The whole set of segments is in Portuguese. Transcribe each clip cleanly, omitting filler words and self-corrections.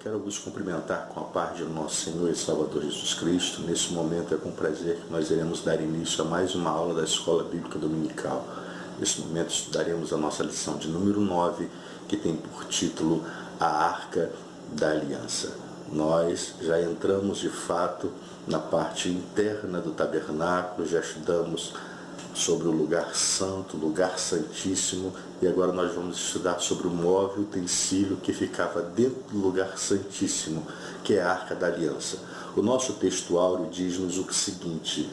quero vos cumprimentar com a paz de nosso Senhor e Salvador Jesus Cristo. Nesse momento é com prazer que nós iremos dar início a mais uma aula da Escola Bíblica Dominical. Nesse momento estudaremos a nossa lição de número 9, que tem por título A Arca da Aliança. Nós já entramos de fato na parte interna do tabernáculo, já estudamos sobre o lugar santo, lugar santíssimo, e agora nós vamos estudar sobre o móvel utensílio que ficava dentro do lugar santíssimo, que é a Arca da Aliança. O nosso texto áureo diz-nos o seguinte: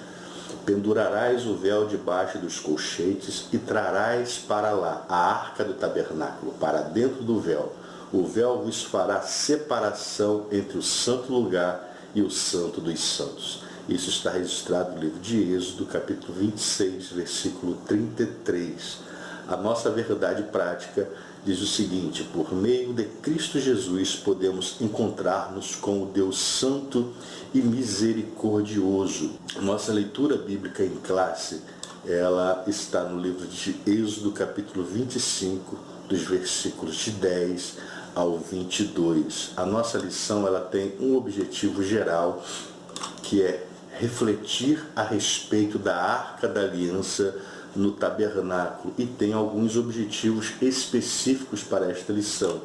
pendurarás o véu debaixo dos colchetes e trarás para lá a arca do tabernáculo, para dentro do véu. O véu vos fará separação entre o santo lugar e o santo dos santos. Isso está registrado no livro de Êxodo, capítulo 26, versículo 33. A nossa verdade prática diz o seguinte: por meio de Cristo Jesus podemos encontrar-nos com o Deus Santo e Misericordioso. Nossa leitura bíblica em classe, ela está no livro de Êxodo, capítulo 25, dos versículos de 10 ao 22. A nossa lição ela tem um objetivo geral, que é refletir a respeito da Arca da Aliança no tabernáculo, e tem alguns objetivos específicos para esta lição,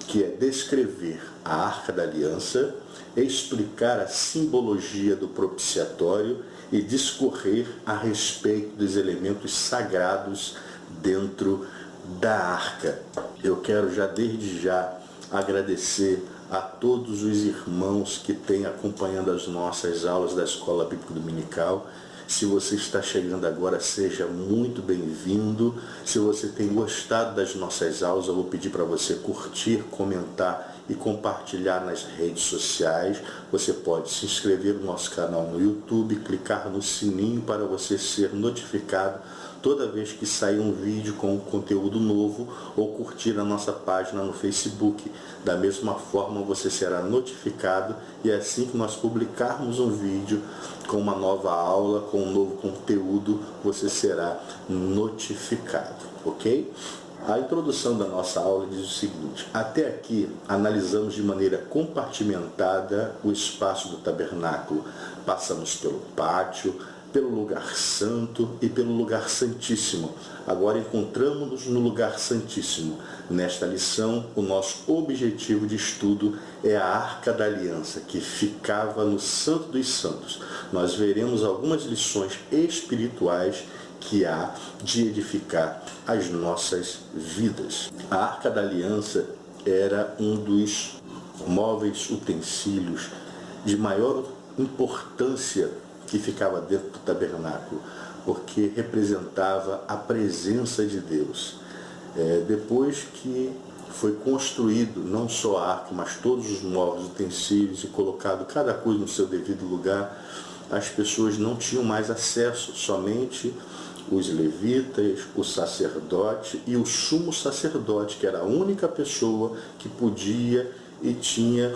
que é descrever a Arca da Aliança, explicar a simbologia do propiciatório e discorrer a respeito dos elementos sagrados dentro da arca. Eu quero desde já agradecer a todos os irmãos que têm acompanhando as nossas aulas da Escola Bíblica Dominical. Se você está chegando agora, seja muito bem-vindo. Se você tem gostado das nossas aulas, eu vou pedir para você curtir, comentar e compartilhar nas redes sociais. Você pode se inscrever no nosso canal no YouTube, clicar no sininho para você ser notificado toda vez que sair um vídeo com conteúdo novo, ou curtir a nossa página no Facebook. Da mesma forma, você será notificado, e assim que nós publicarmos um vídeo com uma nova aula, com um novo conteúdo, você será notificado, ok? A introdução da nossa aula diz o seguinte: até aqui analisamos de maneira compartimentada o espaço do tabernáculo. Passamos pelo pátio, pelo lugar santo e pelo lugar santíssimo. Agora encontramos-nos no lugar santíssimo. Nesta lição, o nosso objetivo de estudo é a Arca da Aliança, que ficava no Santo dos Santos. Nós veremos algumas lições espirituais que há de edificar as nossas vidas. A Arca da Aliança era um dos móveis utensílios de maior importância que ficava dentro do tabernáculo, porque representava a presença de Deus. Depois que foi construído não só a arca, mas todos os móveis, utensílios, e colocado cada coisa no seu devido lugar, as pessoas não tinham mais acesso, somente os levitas, o sacerdote e o sumo sacerdote, que era a única pessoa que podia e tinha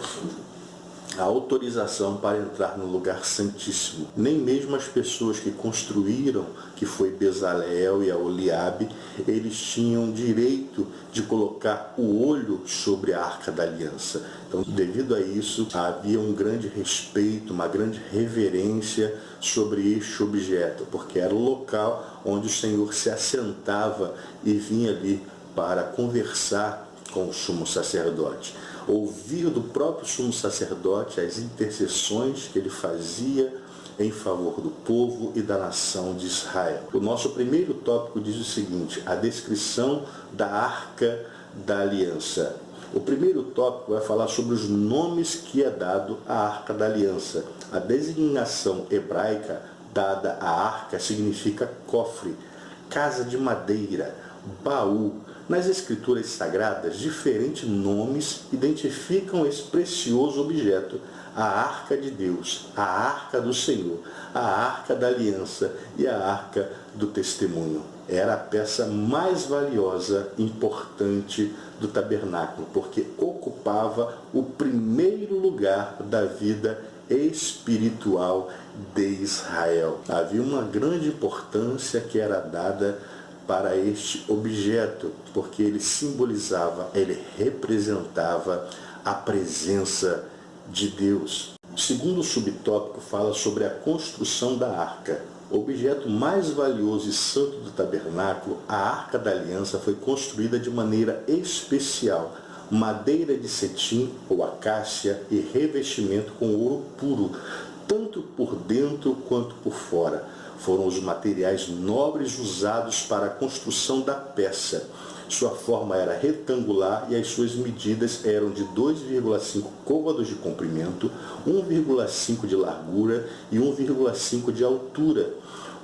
a autorização para entrar no lugar santíssimo. Nem mesmo as pessoas que construíram, que foi Bezaleel e Aholiabe, eles tinham direito de colocar o olho sobre a Arca da Aliança. Então, devido a isso, havia um grande respeito, uma grande reverência sobre este objeto, porque era o local onde o Senhor se assentava e vinha ali para conversar com o sumo sacerdote. Ouvir do próprio sumo sacerdote as intercessões que ele fazia em favor do povo e da nação de Israel. O nosso primeiro tópico diz o seguinte: a descrição da Arca da Aliança. O primeiro tópico vai falar sobre os nomes que é dado à Arca da Aliança. A designação hebraica dada à arca significa cofre, casa de madeira, baú. Nas Escrituras Sagradas, diferentes nomes identificam esse precioso objeto: a Arca de Deus, a Arca do Senhor, a Arca da Aliança e a Arca do Testemunho. Era a peça mais valiosa e importante do tabernáculo, porque ocupava o primeiro lugar da vida espiritual de Israel. Havia uma grande importância que era dada para este objeto, porque ele simbolizava, ele representava a presença de Deus. O segundo subtópico fala sobre a construção da arca. O objeto mais valioso e santo do tabernáculo, a Arca da Aliança, foi construída de maneira especial, madeira de cetim ou acácia e revestimento com ouro puro, tanto por dentro quanto por fora. Foram os materiais nobres usados para a construção da peça. Sua forma era retangular e as suas medidas eram de 2,5 côvados de comprimento, 1,5 de largura e 1,5 de altura,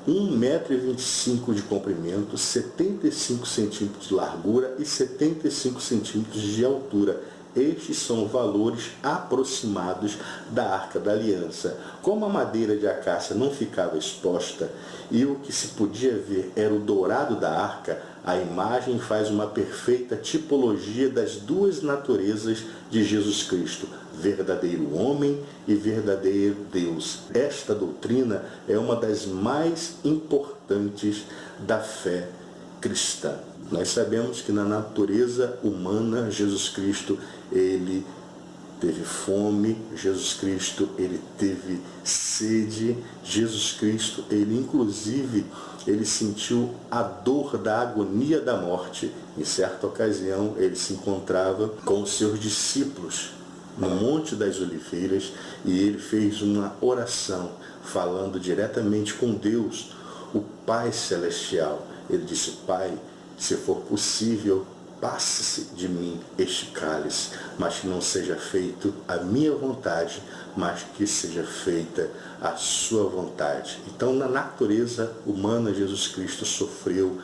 1,25 m de comprimento, 75 centímetros de largura e 75 centímetros de altura. Estes são valores aproximados da Arca da Aliança. Como a madeira de acácia não ficava exposta e o que se podia ver era o dourado da arca, a imagem faz uma perfeita tipologia das duas naturezas de Jesus Cristo, verdadeiro homem e verdadeiro Deus. Esta doutrina é uma das mais importantes da fé cristã. Nós sabemos que na natureza humana, Jesus Cristo, ele teve fome, Jesus Cristo, ele teve sede, Jesus Cristo, ele inclusive, ele sentiu a dor da agonia da morte. Em certa ocasião, ele se encontrava com os seus discípulos no Monte das Oliveiras e ele fez uma oração falando diretamente com Deus, o Pai Celestial. Ele disse: Pai, se for possível, passe de mim este cálice, mas que não seja feito a minha vontade, mas que seja feita a sua vontade. Então, na natureza humana, Jesus Cristo sofreu,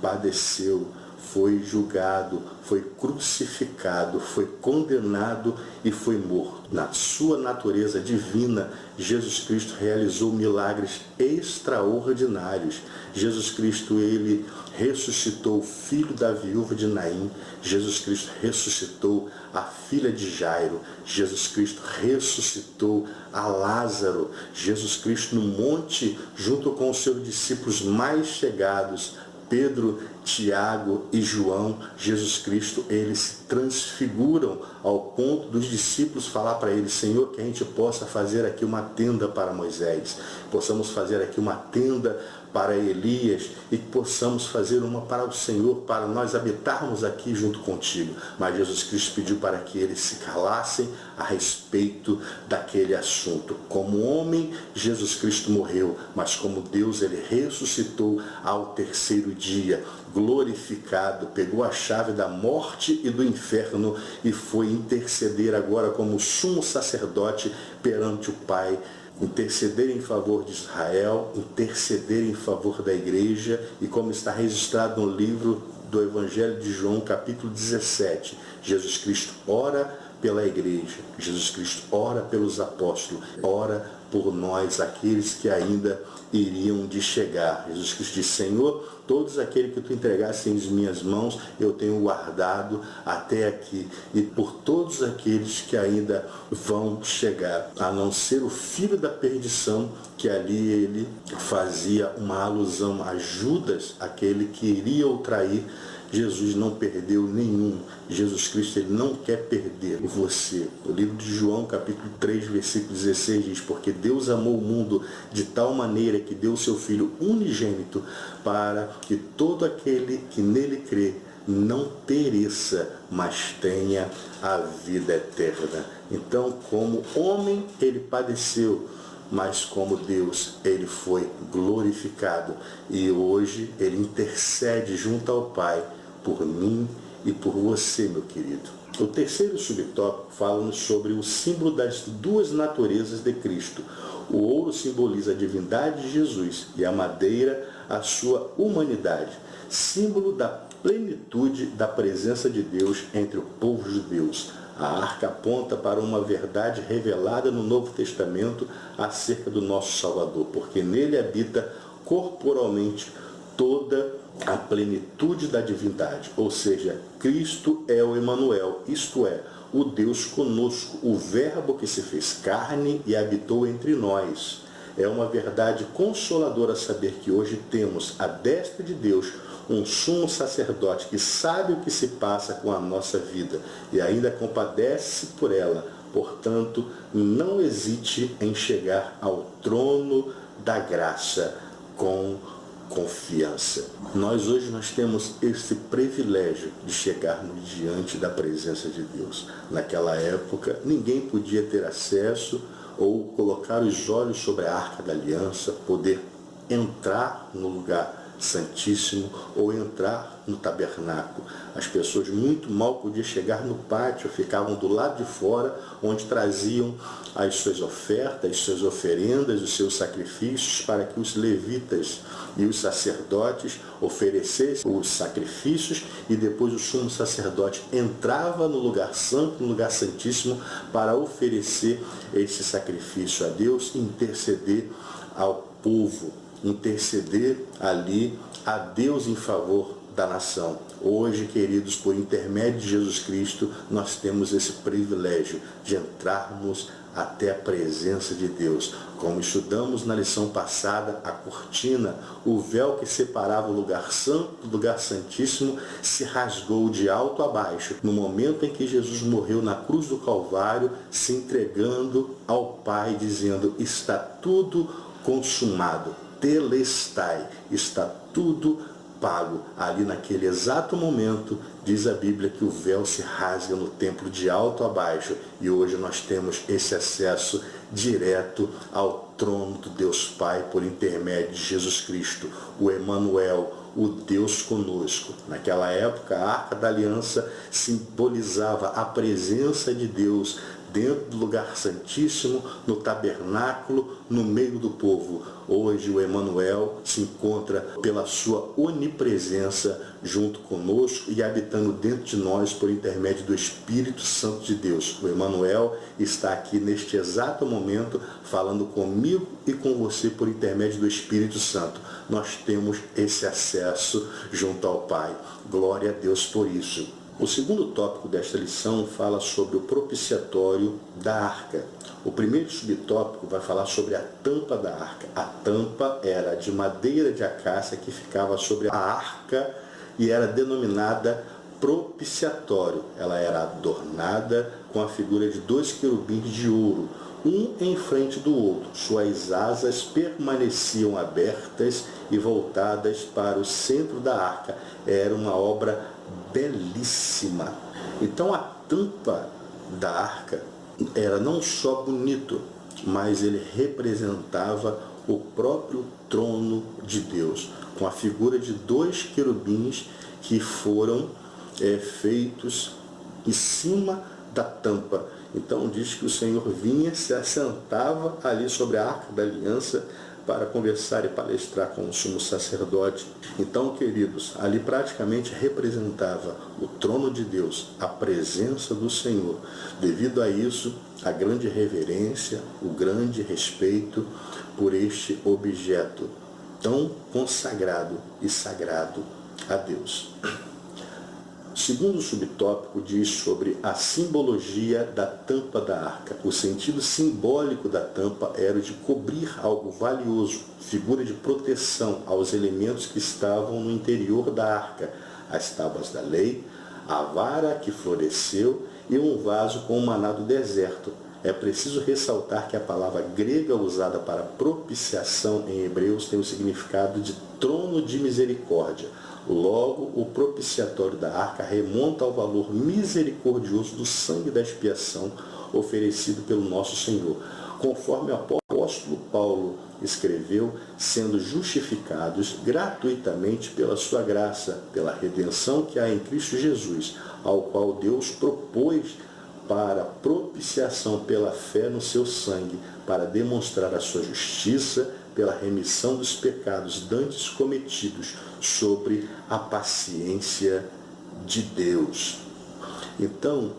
padeceu, foi julgado, foi crucificado, foi condenado e foi morto. Na sua natureza divina, Jesus Cristo realizou milagres extraordinários. Jesus Cristo, ele ressuscitou o filho da viúva de Naim. Jesus Cristo ressuscitou a filha de Jairo. Jesus Cristo ressuscitou a Lázaro. Jesus Cristo no monte, junto com os seus discípulos mais chegados, Pedro, Tiago e João, Jesus Cristo, eles se transfiguram ao ponto dos discípulos falar para ele: Senhor, que a gente possa fazer aqui uma tenda para Moisés, possamos fazer aqui uma tenda para Elias e que possamos fazer uma para o Senhor, para nós habitarmos aqui junto contigo. Mas Jesus Cristo pediu para que eles se calassem a respeito daquele assunto. Como homem, Jesus Cristo morreu, mas como Deus, ele ressuscitou ao terceiro dia, glorificado, pegou a chave da morte e do inferno e foi interceder agora como sumo sacerdote perante o Pai, interceder em favor de Israel, interceder em favor da igreja, e como está registrado no livro do Evangelho de João, capítulo 17, Jesus Cristo ora pela igreja, Jesus Cristo ora pelos apóstolos, ora por nós, aqueles que ainda iriam de chegar. Jesus Cristo diz: Senhor, todos aqueles que tu entregaste em minhas mãos, eu tenho guardado até aqui, e por todos aqueles que ainda vão chegar, a não ser o filho da perdição, que ali ele fazia uma alusão a Judas, aquele que iria o trair. Jesus não perdeu nenhum. Jesus Cristo, ele não quer perder você. O livro de João, capítulo 3, versículo 16 diz: porque Deus amou o mundo de tal maneira que deu o seu Filho unigênito, para que todo aquele que nele crê não pereça, mas tenha a vida eterna. Então, como homem, ele padeceu, mas como Deus, ele foi glorificado. E hoje ele intercede junto ao Pai por mim e por você, meu querido. O terceiro subtópico fala-nos sobre o símbolo das duas naturezas de Cristo. O ouro simboliza a divindade de Jesus e a madeira a sua humanidade, símbolo da plenitude da presença de Deus entre o povo judeu. A arca aponta para uma verdade revelada no Novo Testamento acerca do nosso Salvador, porque nele habita corporalmente toda a plenitude da divindade, ou seja, Cristo é o Emanuel, isto é, o Deus conosco, o Verbo que se fez carne e habitou entre nós. É uma verdade consoladora saber que hoje temos à destra de Deus um sumo sacerdote que sabe o que se passa com a nossa vida e ainda compadece por ela. Portanto, não hesite em chegar ao trono da graça com confiança. Nós hoje temos esse privilégio de chegarmos diante da presença de Deus. Naquela época, ninguém podia ter acesso ou colocar os olhos sobre a Arca da Aliança, poder entrar no lugar santíssimo ou entrar no tabernáculo. As pessoas muito mal podiam chegar no pátio, ficavam do lado de fora, onde traziam as suas ofertas, as suas oferendas, os seus sacrifícios, para que os levitas e os sacerdotes oferecessem os sacrifícios, e depois o sumo sacerdote entrava no lugar santo, no lugar santíssimo, para oferecer esse sacrifício a Deus e interceder ao povo, interceder ali a Deus em favor da nação. Hoje, queridos, por intermédio de Jesus Cristo, nós temos esse privilégio de entrarmos até a presença de Deus. Como estudamos na lição passada, a cortina, o véu que separava o lugar santo do lugar santíssimo, se rasgou de alto a baixo, no momento em que Jesus morreu na cruz do Calvário, se entregando ao Pai, dizendo: está tudo consumado. Telestai, está tudo pago. Ali naquele exato momento, diz a Bíblia que o véu se rasga no templo de alto a baixo, e hoje nós temos esse acesso direto ao trono do Deus Pai por intermédio de Jesus Cristo, o Emanuel, o Deus conosco. Naquela época, a Arca da Aliança simbolizava a presença de Deus dentro do lugar santíssimo, no tabernáculo, no meio do povo. Hoje o Emanuel se encontra pela sua onipresença junto conosco e habitando dentro de nós por intermédio do Espírito Santo de Deus. O Emanuel está aqui neste exato momento falando comigo e com você por intermédio do Espírito Santo. Nós temos esse acesso junto ao Pai. Glória a Deus por isso. O segundo tópico desta lição fala sobre o propiciatório da arca. O primeiro subtópico vai falar sobre a tampa da arca. A tampa era de madeira de acácia que ficava sobre a arca e era denominada propiciatório. Ela era adornada com a figura de 2 querubins de ouro, um em frente do outro. Suas asas permaneciam abertas e voltadas para o centro da arca. Era uma obra belíssima. Então a tampa da arca era não só bonito, mas ele representava o próprio trono de Deus, com a figura de 2 querubins que foram feitos em cima da tampa. Então diz que o Senhor vinha, se assentava ali sobre a Arca da Aliança para conversar e palestrar com o sumo sacerdote. Então, queridos, ali praticamente representava o trono de Deus, a presença do Senhor. Devido a isso, a grande reverência, o grande respeito por este objeto tão consagrado e sagrado a Deus. O segundo subtópico diz sobre a simbologia da tampa da arca. O sentido simbólico da tampa era o de cobrir algo valioso, figura de proteção aos elementos que estavam no interior da arca, as tábuas da lei, a vara que floresceu e um vaso com o maná do deserto. É preciso ressaltar que a palavra grega usada para propiciação em Hebreus tem o significado de trono de misericórdia. Logo, o propiciatório da arca remonta ao valor misericordioso do sangue da expiação oferecido pelo nosso Senhor. Conforme o apóstolo Paulo escreveu, sendo justificados gratuitamente pela sua graça, pela redenção que há em Cristo Jesus, ao qual Deus propôs para propiciação pela fé no seu sangue, para demonstrar a sua justiça, pela remissão dos pecados dantes cometidos, sobre a paciência de Deus. Então,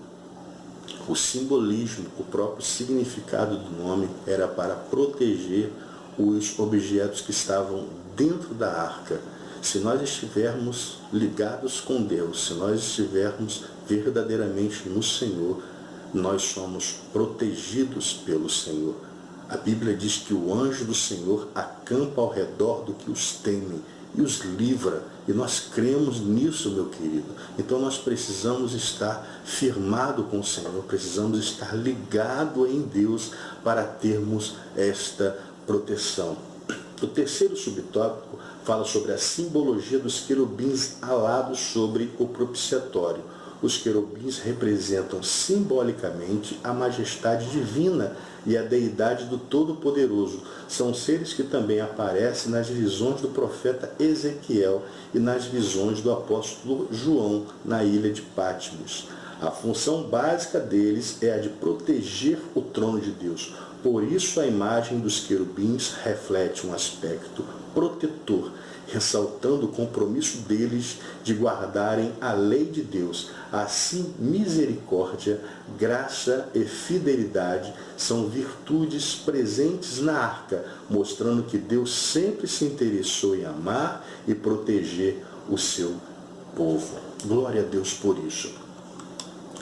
o simbolismo, o próprio significado do nome era para proteger os objetos que estavam dentro da arca. Se nós estivermos ligados com Deus, se nós estivermos verdadeiramente no Senhor, nós somos protegidos pelo Senhor. A Bíblia diz que o anjo do Senhor acampa ao redor do que os temem e os livra. E nós cremos nisso, meu querido. Então nós precisamos estar firmado com o Senhor, precisamos estar ligado em Deus para termos esta proteção. O terceiro subtópico fala sobre a simbologia dos querubins alados sobre o propiciatório. Os querubins representam simbolicamente a majestade divina e a deidade do Todo-Poderoso. São seres que também aparecem nas visões do profeta Ezequiel e nas visões do apóstolo João na ilha de Patmos. A função básica deles é a de proteger o trono de Deus. Por isso a imagem dos querubins reflete um aspecto protetor, ressaltando o compromisso deles de guardarem a lei de Deus. Assim, misericórdia, graça e fidelidade são virtudes presentes na arca, mostrando que Deus sempre se interessou em amar e proteger o seu povo. Glória a Deus por isso.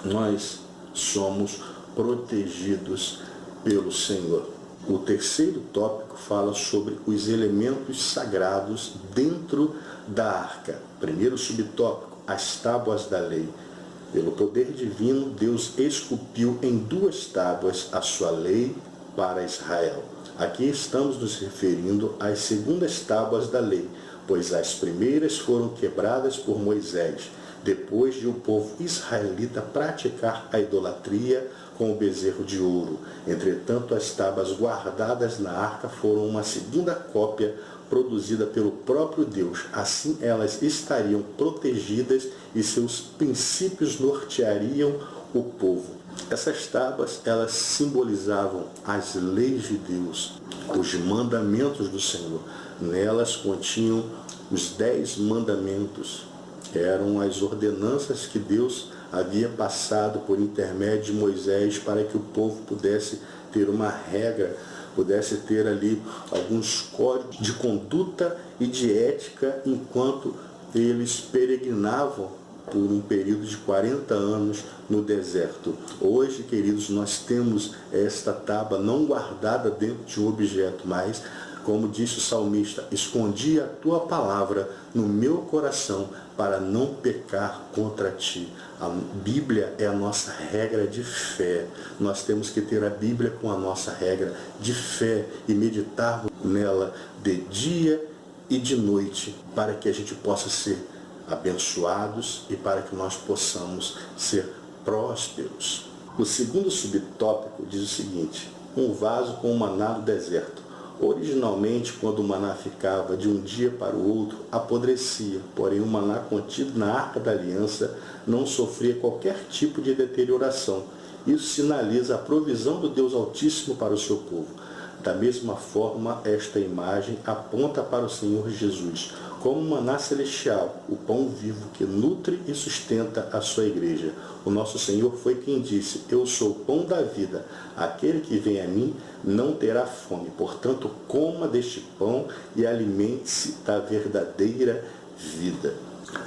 Nós somos protegidos pelo Senhor. O terceiro tópico fala sobre os elementos sagrados dentro da arca. Primeiro subtópico, as tábuas da lei. Pelo poder divino, Deus esculpiu em 2 tábuas a sua lei para Israel. Aqui estamos nos referindo às segundas tábuas da lei, pois as primeiras foram quebradas por Moisés, depois de o povo israelita praticar a idolatria com o bezerro de ouro. Entretanto, as tábuas guardadas na arca foram uma segunda cópia produzida pelo próprio Deus. Assim, elas estariam protegidas e seus princípios norteariam o povo. Essas tábuas, elas simbolizavam as leis de Deus, os mandamentos do Senhor. Nelas continham os 10 mandamentos. Eram as ordenanças que Deus havia passado por intermédio de Moisés para que o povo pudesse ter uma regra, pudesse ter ali alguns códigos de conduta e de ética enquanto eles peregrinavam por um período de 40 anos no deserto. Hoje, queridos, nós temos esta tábua não guardada dentro de um objeto, mas, como disse o salmista, escondi a tua palavra no meu coração para não pecar contra ti. A Bíblia é a nossa regra de fé. Nós temos que ter a Bíblia com a nossa regra de fé e meditarmos nela de dia e de noite, para que a gente possa ser abençoados e para que nós possamos ser prósperos. O segundo subtópico diz o seguinte: um vaso com o maná do deserto. Originalmente, quando o maná ficava de um dia para o outro, apodrecia, porém o maná contido na Arca da Aliança não sofria qualquer tipo de deterioração. Isso sinaliza a provisão do Deus Altíssimo para o seu povo. Da mesma forma, esta imagem aponta para o Senhor Jesus, como maná celestial, o pão vivo que nutre e sustenta a sua igreja. O nosso Senhor foi quem disse: eu sou o pão da vida, aquele que vem a mim não terá fome. Portanto, coma deste pão e alimente-se da verdadeira vida.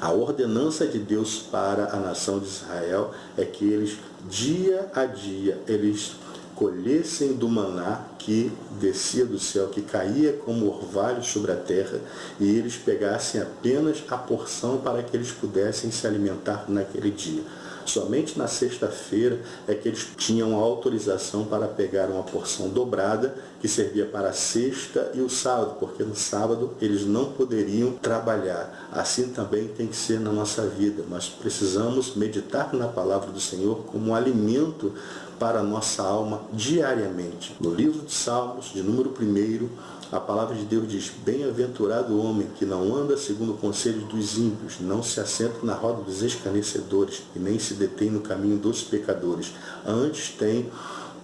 A ordenança de Deus para a nação de Israel é que eles, dia a dia, eles colhessem do maná que descia do céu, que caía como orvalho sobre a terra, e eles pegassem apenas a porção para que eles pudessem se alimentar naquele dia. Somente na sexta-feira é que eles tinham a autorização para pegar uma porção dobrada, que servia para a sexta e o sábado, porque no sábado eles não poderiam trabalhar. Assim também tem que ser na nossa vida. Nós precisamos meditar na palavra do Senhor como um alimento para a nossa alma diariamente. No livro de Salmos, de número 1, a palavra de Deus diz: bem-aventurado o homem que não anda segundo o conselho dos ímpios, não se assenta na roda dos escarnecedores e nem se detém no caminho dos pecadores. Antes tem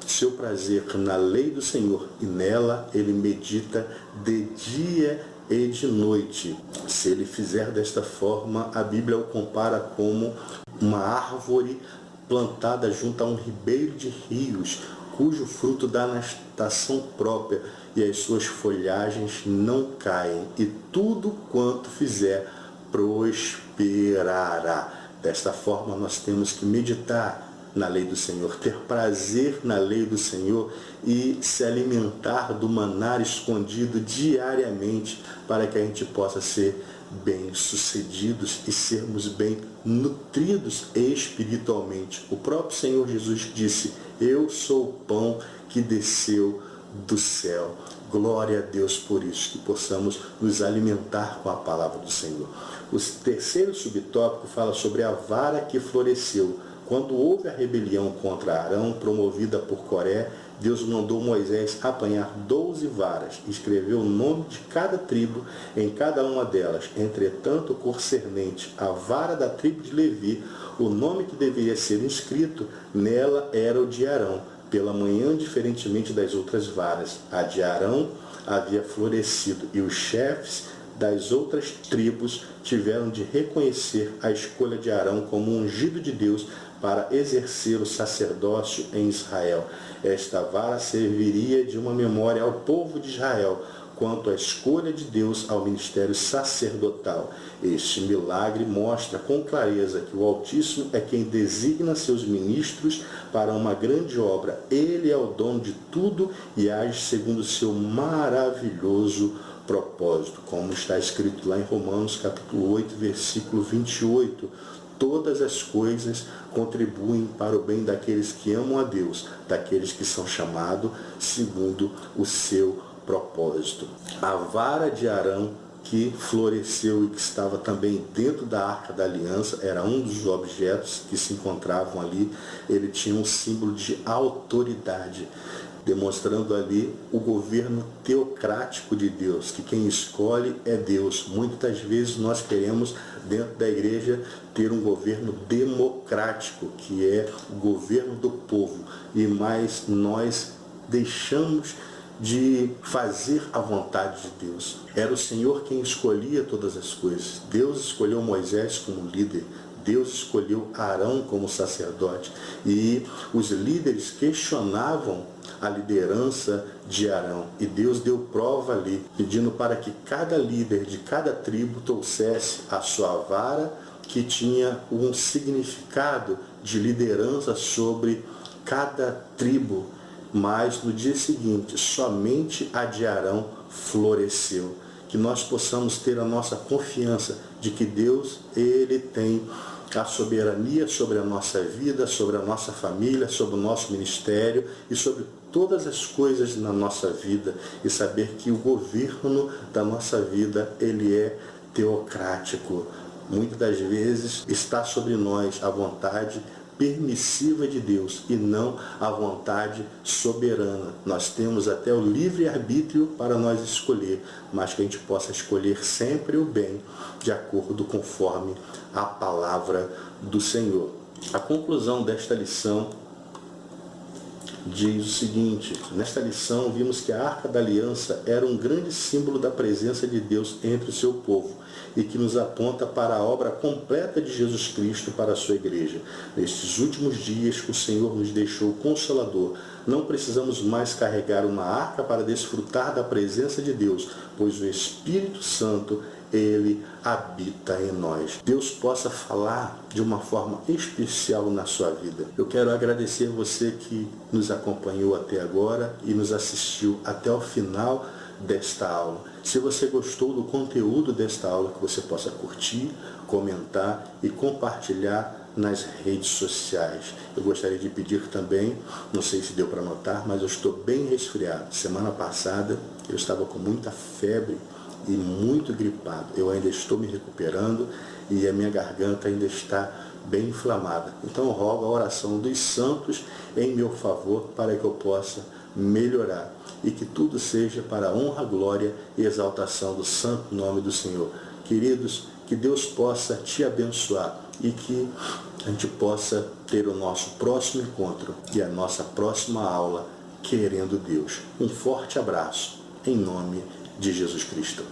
seu prazer na lei do Senhor e nela ele medita de dia e de noite. Se ele fizer desta forma, a Bíblia o compara como uma árvore plantada junto a um ribeiro de rios, cujo fruto dá na estação própria, e as suas folhagens não caem, e tudo quanto fizer prosperará. Desta forma, nós temos que meditar na lei do Senhor, ter prazer na lei do Senhor e se alimentar do maná escondido diariamente para que a gente possa ser bem-sucedidos e sermos bem nutridos espiritualmente. O próprio Senhor Jesus disse: eu sou o pão que desceu do céu. Glória a Deus por isso, que possamos nos alimentar com a palavra do Senhor. O terceiro subtópico fala sobre a vara que floresceu. Quando houve a rebelião contra Arão, promovida por Coré, Deus mandou Moisés apanhar 12 varas e escreveu o nome de cada tribo em cada uma delas. Entretanto, concernente à vara da tribo de Levi, o nome que deveria ser inscrito nela era o de Arão. Pela manhã, diferentemente das outras varas, a de Arão havia florescido, e os chefes das outras tribos tiveram de reconhecer a escolha de Arão como ungido de Deus para exercer o sacerdócio em Israel. Esta vara serviria de uma memória ao povo de Israel quanto à escolha de Deus ao ministério sacerdotal. Este milagre mostra com clareza que o Altíssimo é quem designa seus ministros para uma grande obra. Ele é o dono de tudo e age segundo o seu maravilhoso propósito, como está escrito lá em Romanos capítulo 8, versículo 28. Todas as coisas contribuem para o bem daqueles que amam a Deus, daqueles que são chamados segundo o seu propósito. A vara de Arão que floresceu e que estava também dentro da Arca da Aliança, era um dos objetos que se encontravam ali. Ele tinha um símbolo de autoridade, demonstrando ali o governo teocrático de Deus, que quem escolhe é Deus. Muitas vezes nós queremos, dentro da igreja, ter um governo democrático, que é o governo do povo, e mais nós deixamos de fazer a vontade de Deus. Era o Senhor quem escolhia todas as coisas. Deus escolheu Moisés como líder, Deus escolheu Arão como sacerdote, e os líderes questionavam a liderança de Arão, e Deus deu prova ali, pedindo para que cada líder de cada tribo trouxesse a sua vara, que tinha um significado de liderança sobre cada tribo. Mas no dia seguinte, somente a de Arão floresceu. Que nós possamos ter a nossa confiança de que Deus, Ele tem a soberania sobre a nossa vida, sobre a nossa família, sobre o nosso ministério e sobre todas as coisas na nossa vida, e saber que o governo da nossa vida, ele é teocrático. Muitas das vezes está sobre nós a vontade permissiva de Deus e não a vontade soberana. Nós temos até o livre-arbítrio para nós escolher, mas que a gente possa escolher sempre o bem, de acordo conforme a palavra do Senhor. A conclusão desta lição diz o seguinte: nesta lição vimos que a Arca da Aliança era um grande símbolo da presença de Deus entre o seu povo, e que nos aponta para a obra completa de Jesus Cristo para a sua igreja. Nestes últimos dias, o Senhor nos deixou consolador. Não precisamos mais carregar uma arca para desfrutar da presença de Deus, pois o Espírito Santo, ele habita em nós. Deus possa falar de uma forma especial na sua vida. Eu quero agradecer você que nos acompanhou até agora e nos assistiu até o final desta aula. Se você gostou do conteúdo desta aula, que você possa curtir, comentar e compartilhar nas redes sociais. Eu gostaria de pedir também, não sei se deu para notar, mas eu estou bem resfriado. Semana passada eu estava com muita febre e muito gripado. Eu ainda estou me recuperando e a minha garganta ainda está bem inflamada. Então eu rogo a oração dos santos em meu favor para que eu possa melhorar e que tudo seja para a honra, glória e exaltação do santo nome do Senhor. Queridos, que Deus possa te abençoar e que a gente possa ter o nosso próximo encontro e a nossa próxima aula, querendo Deus. Um forte abraço em nome de Jesus Cristo.